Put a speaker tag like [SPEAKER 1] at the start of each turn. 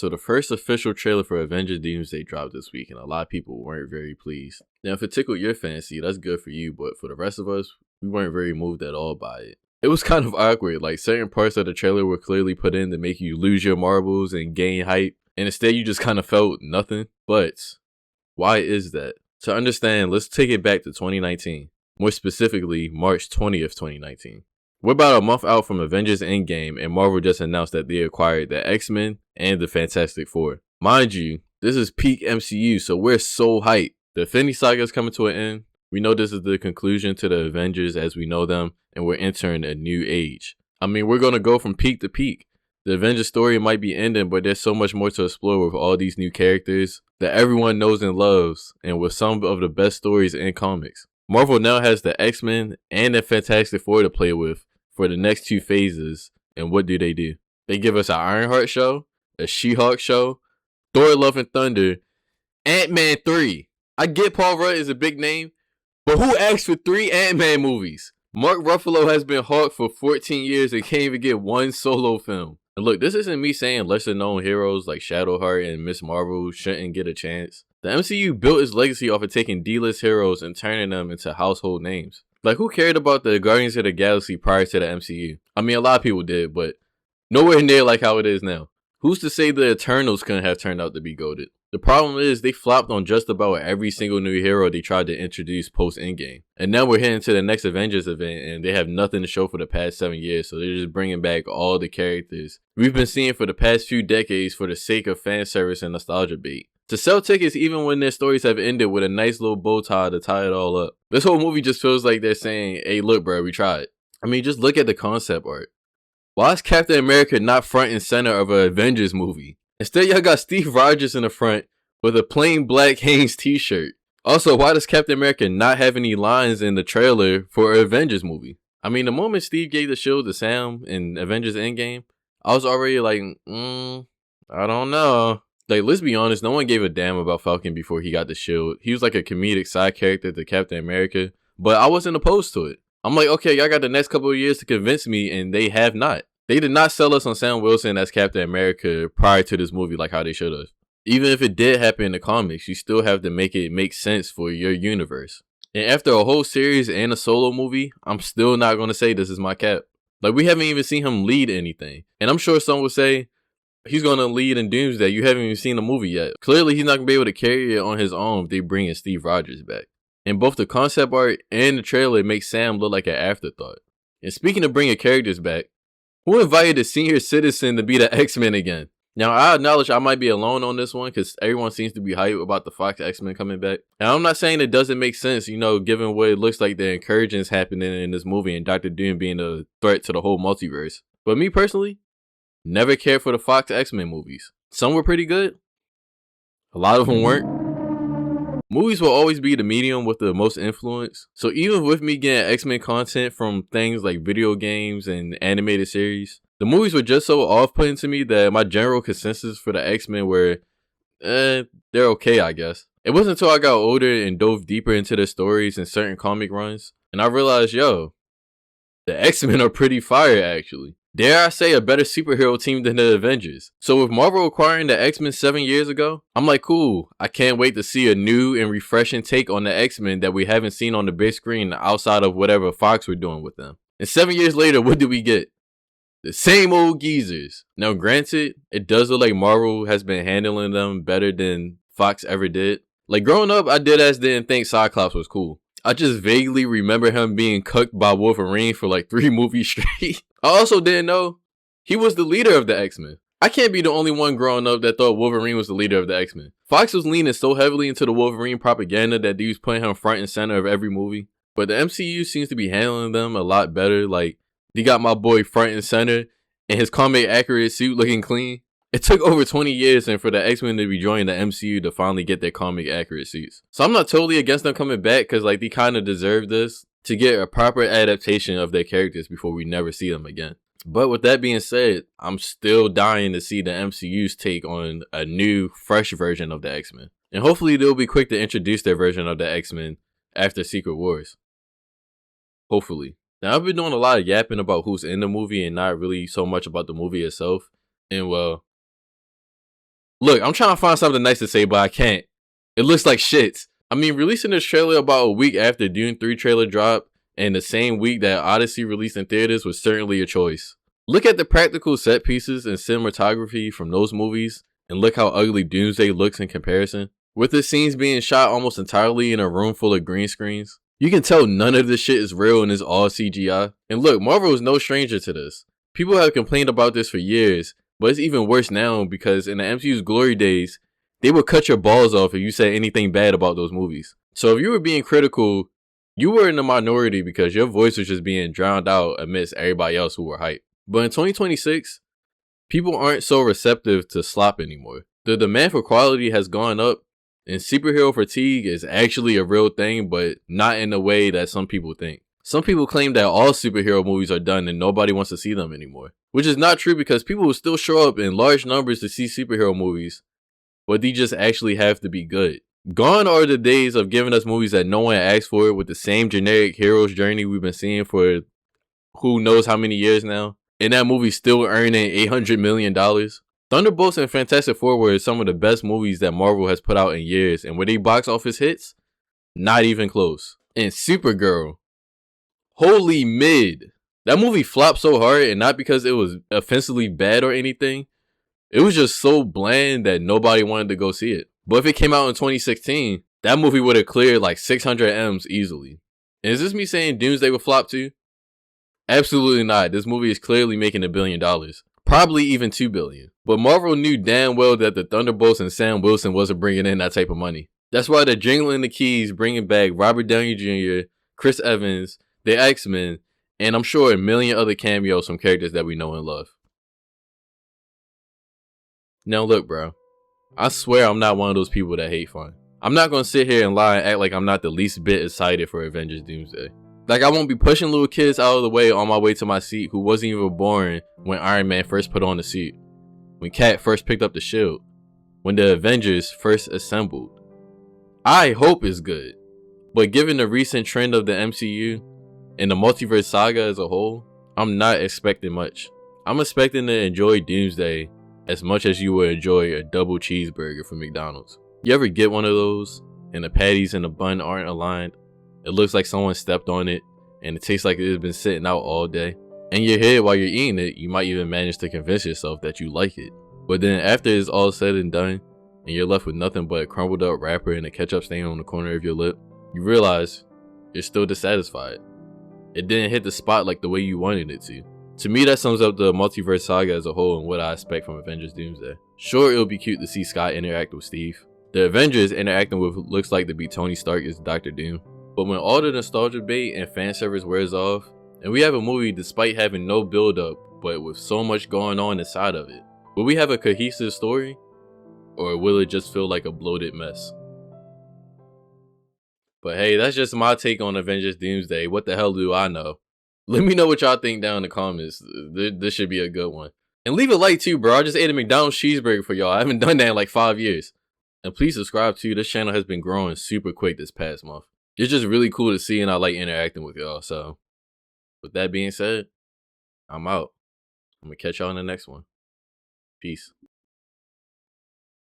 [SPEAKER 1] So the first official trailer for Avengers Doomsday dropped this week, and a lot of people weren't very pleased. Now, if it tickled your fancy, that's good for you, but for the rest of us, we weren't very moved at all by it. It was kind of awkward, like certain parts of the trailer were clearly put in to make you lose your marbles and gain hype, and instead you just kind of felt nothing. But why is that? To understand, let's take it back to 2019, more specifically March 20th, 2019. We're about a month out from Avengers Endgame, and Marvel just announced that they acquired the X-Men and the Fantastic Four. Mind you, this is peak MCU, so we're so hyped. The Infinity Saga is coming to an end. We know this is the conclusion to the Avengers as we know them, and we're entering a new age. I mean, we're going to go from peak to peak. The Avengers story might be ending, but there's so much more to explore with all these new characters that everyone knows and loves, and with some of the best stories in comics. Marvel now has the X-Men and the Fantastic Four to play with for the next two phases, and what do? They give us an Ironheart show, a She-Hulk show, Thor Love and Thunder, Ant-Man 3. I get Paul Rudd is a big name, but who asked for 3 Ant-Man movies? Mark Ruffalo has been Hulk for 14 years and can't even get one solo film. And look, this isn't me saying lesser known heroes like Shadowheart and Miss Marvel shouldn't get a chance. The MCU built its legacy off of taking D-list heroes and turning them into household names. Like, who cared about the Guardians of the Galaxy prior to the MCU? I mean, a lot of people did, but nowhere near like how it is now. Who's to say the Eternals couldn't have turned out to be goated? The problem is they flopped on just about every single new hero they tried to introduce post-Endgame. And now we're heading to the next Avengers event, and they have nothing to show for the past 7 years, so they're just bringing back all the characters we've been seeing for the past few decades for the sake of fan service and nostalgia bait. To sell tickets even when their stories have ended with a nice little bow tie to tie it all up. This whole movie just feels like they're saying, hey look bro, we tried. I mean, just look at the concept art. Why is Captain America not front and center of an Avengers movie? Instead, y'all got Steve Rogers in the front with a plain black Hanes t-shirt. Also, why does Captain America not have any lines in the trailer for an Avengers movie? I mean, the moment Steve gave the shield to Sam in Avengers Endgame, I was already like, I don't know. Like, let's be honest, no one gave a damn about Falcon before he got the shield. He was like a comedic side character to Captain America, but I wasn't opposed to it. I'm like, okay, y'all got the next couple of years to convince me, and they have not. They did not sell us on Sam Wilson as Captain America prior to this movie like how they should have. Even if it did happen in the comics, you still have to make it make sense for your universe. And after a whole series and a solo movie, I'm still not going to say this is my Cap. Like, we haven't even seen him lead anything. And I'm sure some will say, he's going to lead in Doomsday. You haven't even seen the movie yet. Clearly, he's not going to be able to carry it on his own if they bring in Steve Rogers back. And both the concept art and the trailer make Sam look like an afterthought. And speaking of bringing characters back, who invited the senior citizen to be the X-Men again? Now, I acknowledge I might be alone on this one because everyone seems to be hyped about the Fox X-Men coming back. And I'm not saying it doesn't make sense, given what it looks like the incursions happening in this movie and Dr. Doom being a threat to the whole multiverse. But me personally, never cared for the Fox X-Men movies. Some were pretty good. A lot of them weren't. Movies will always be the medium with the most influence. So even with me getting X-Men content from things like video games and animated series, the movies were just so off-putting to me that my general consensus for the X-Men were, they're okay, I guess. It wasn't until I got older and dove deeper into their stories and certain comic runs, and I realized, the X-Men are pretty fire, actually. Dare I say a better superhero team than the Avengers. So with Marvel acquiring the X-Men 7 years ago, I'm like, cool. I can't wait to see a new and refreshing take on the X-Men that we haven't seen on the big screen outside of whatever Fox were doing with them. And 7 years later, what do we get? The same old geezers. Now granted, it does look like Marvel has been handling them better than Fox ever did. Like growing up, I didn't think Cyclops was cool. I just vaguely remember him being cucked by Wolverine for like 3 movies straight. I also didn't know he was the leader of the X-Men. I can't be the only one growing up that thought Wolverine was the leader of the X-Men. Fox was leaning so heavily into the Wolverine propaganda that they was putting him front and center of every movie. But the MCU seems to be handling them a lot better. Like, they got my boy front and center in his comic accurate suit looking clean. It took over 20 years and for the X-Men to be joining the MCU to finally get their comic accurate suits. So I'm not totally against them coming back because like they kind of deserve this to get a proper adaptation of their characters before we never see them again. But with that being said, I'm still dying to see the MCU's take on a new, fresh version of the X-Men. And hopefully they'll be quick to introduce their version of the X-Men after Secret Wars. Hopefully. Now I've been doing a lot of yapping about who's in the movie and not really so much about the movie itself. And well, Look, I'm trying to find something nice to say, but I can't. It looks like shit. I mean, releasing this trailer about a week after Dune 3 trailer dropped, and the same week that Odyssey released in theaters was certainly a choice. Look at the practical set pieces and cinematography from those movies, and look how ugly Doomsday looks in comparison. With the scenes being shot almost entirely in a room full of green screens, you can tell none of this shit is real and is all CGI. And look, Marvel is no stranger to this. People have complained about this for years, but it's even worse now because in the MCU's glory days, they would cut your balls off if you said anything bad about those movies. So if you were being critical, you were in the minority because your voice was just being drowned out amidst everybody else who were hyped. But in 2026, people aren't so receptive to slop anymore. The demand for quality has gone up, and superhero fatigue is actually a real thing, but not in the way that some people think. Some people claim that all superhero movies are done and nobody wants to see them anymore, which is not true because people will still show up in large numbers to see superhero movies, but they just actually have to be good. Gone are the days of giving us movies that no one asked for with the same generic hero's journey we've been seeing for who knows how many years now, and that movie still earning $800 million. Thunderbolts and Fantastic Four were some of the best movies that Marvel has put out in years, and were they box office hits? Not even close. And Supergirl, holy mid. That movie flopped so hard, and not because it was offensively bad or anything. It was just so bland that nobody wanted to go see it. But if it came out in 2016, that movie would have cleared like 600 M's easily. And is this me saying Doomsday would flop too? Absolutely not. This movie is clearly making $1 billion. Probably even $2 billion. But Marvel knew damn well that the Thunderbolts and Sam Wilson wasn't bringing in that type of money. That's why they're jingling the keys, bringing back Robert Downey Jr., Chris Evans, the X-Men, and I'm sure a million other cameos from characters that we know and love. Now look, bro. I swear I'm not one of those people that hate fun. I'm not gonna sit here and lie and act like I'm not the least bit excited for Avengers Doomsday. Like I won't be pushing little kids out of the way on my way to my seat who wasn't even born when Iron Man first put on the suit, when Cap first picked up the shield, when the Avengers first assembled. I hope it's good, but given the recent trend of the MCU and the multiverse saga as a whole, I'm not expecting much. I'm expecting to enjoy Doomsday as much as you would enjoy a double cheeseburger from McDonald's. You ever get one of those and the patties and the bun aren't aligned? It looks like someone stepped on it and it tastes like it has been sitting out all day. In your head while you're eating it, you might even manage to convince yourself that you like it. But then after it's all said and done and you're left with nothing but a crumbled up wrapper and a ketchup stain on the corner of your lip, you realize you're still dissatisfied. It didn't hit the spot like the way you wanted it to. To me, that sums up the multiverse saga as a whole and what I expect from Avengers Doomsday. Sure, it'll be cute to see Scott interact with Steve. The Avengers interacting with what looks like to be Tony Stark as Dr. Doom. But when all the nostalgia bait and fan service wears off, and we have a movie despite having no build up, but with so much going on inside of it, will we have a cohesive story? Or will it just feel like a bloated mess? But hey, that's just my take on Avengers Doomsday. What the hell do I know? Let me know what y'all think down in the comments. This should be a good one. And leave a like too, bro. I just ate a McDonald's cheeseburger for y'all. I haven't done that in like 5 years. And please subscribe too. This channel has been growing super quick this past month. It's just really cool to see and I like interacting with y'all. So with that being said, I'm out. I'm gonna catch y'all in the next one. Peace.